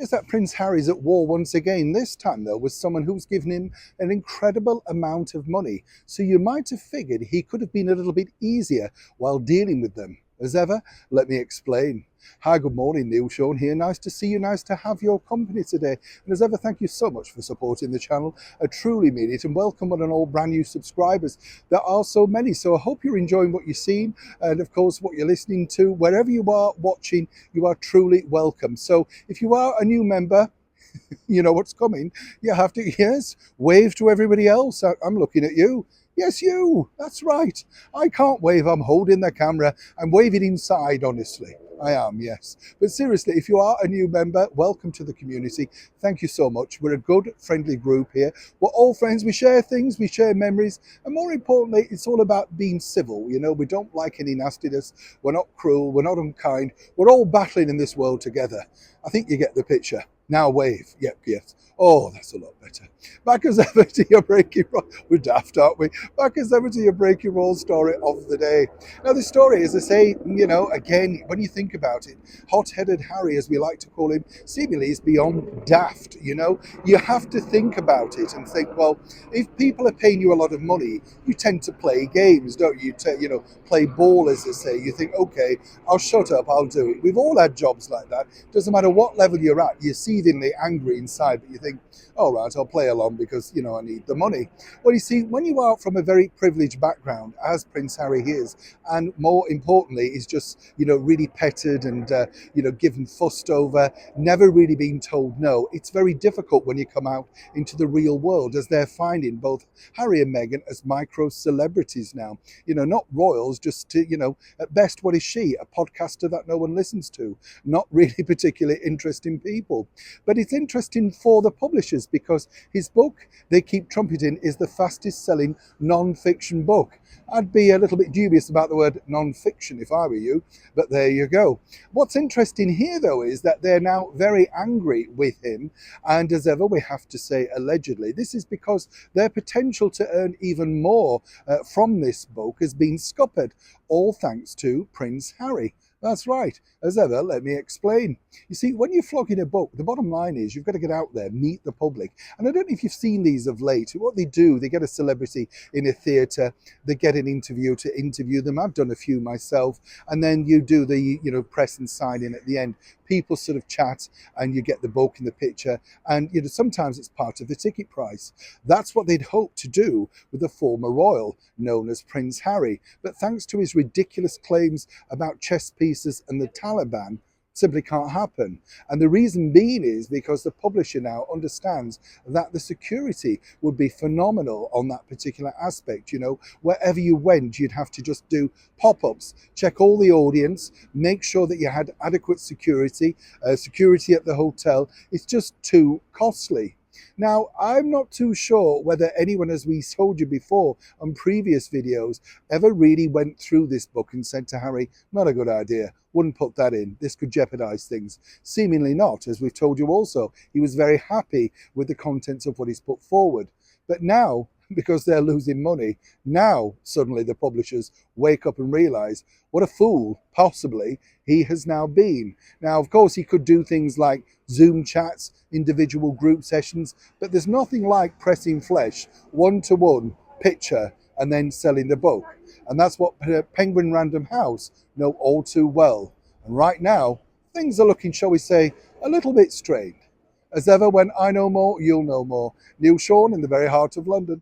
Is that Prince Harry's at war once again, this time though with someone who's given him an incredible amount of money. So you might have figured he could have been a little bit easier while dealing with them. As ever, let me explain. Hi, good morning, Neil Sean here. Nice to see you, nice to have your company today. And as ever, thank you so much for supporting the channel. I truly mean it, and welcome on and all brand new subscribers. There are so many, so I hope you're enjoying what you're seeing and of course what you're listening to. Wherever you are watching, you are truly welcome. So if you are a new member, you know what's coming. You have to, yes, wave to everybody else. I'm looking at you. Yes, you. That's right. I can't wave. I'm holding the camera. I'm waving inside, honestly. I am, yes. But seriously, if you are a new member, welcome to the community. Thank you so much. We're a good, friendly group here. We're all friends. We share things, we share memories. And more importantly, it's all about being civil. You know, we don't like any nastiness. We're not cruel. We're not unkind. We're all battling in this world together. I think you get the picture. Now wave. Yep, yes. Oh, that's a lot better. Back as ever to your breaking roll. We're daft, aren't we? Back as ever to your breaking roll story of the day. Now, the story, as I say, you know, again, when you think about it, hot-headed Harry, as we like to call him, seemingly is beyond daft, you know? You have to think about it and think, well, if people are paying you a lot of money, you tend to play games, don't you? You know, play ball, as they say. You think, okay, I'll shut up, I'll do it. We've all had jobs like that. Doesn't matter what level you're at, you're seethingly angry inside, but you think, all right, I'll play along because, you know, I need the money. Well, you see, when you are from a very privileged background, as Prince Harry is, and more importantly, is just, you know, really petted and, you know, given fussed over, never really being told no, it's very difficult when you come out into the real world, as they're finding both Harry and Meghan as micro celebrities now. You know, not royals, just to, you know, at best, what is she? A podcaster that no one listens to. Not really particularly interesting people. But it's interesting for the publishers because his book, they keep trumpeting, is the fastest selling non-fiction book. I'd be a little bit dubious about the word non-fiction if I were you, but there you go. What's interesting here, though, is that they're now very angry with him. And as ever, we have to say allegedly, this is because their potential to earn even more from this book has been scuppered, all thanks to Prince Harry. That's right. As ever, let me explain. You see, when you're flogging a book, the bottom line is you've got to get out there, meet the public. And I don't know if you've seen these of late. What they do, they get a celebrity in a theatre, they get an interview to interview them. I've done a few myself. And then you do the, you know, press and sign in at the end. People sort of chat and you get the book in the picture. And, you know, sometimes it's part of the ticket price. That's what they'd hoped to do with the former royal known as Prince Harry. But thanks to his ridiculous claims about chess pieces and the Taliban, simply can't happen. And the reason being is because the publisher now understands that the security would be phenomenal on that particular aspect. You know, wherever you went, you'd have to just do pop-ups, check all the audience, make sure that you had adequate security, security at the hotel. It's just too costly. Now, I'm not too sure whether anyone, as we told you before on previous videos, ever really went through this book and said to Harry, not a good idea, wouldn't put that in, this could jeopardize things. Seemingly not, as we've told you also. He was very happy with the contents of what he's put forward. But now, because they're losing money, now suddenly the publishers wake up and realize what a fool, possibly, he has now been. Now, of course, he could do things like Zoom chats, individual group sessions, but there's nothing like pressing flesh, one-to-one, picture, and then selling the book. And that's what Penguin Random House know all too well. And right now, things are looking, shall we say, a little bit strained. As ever, when I know more, you'll know more. Neil Sean in the very heart of London.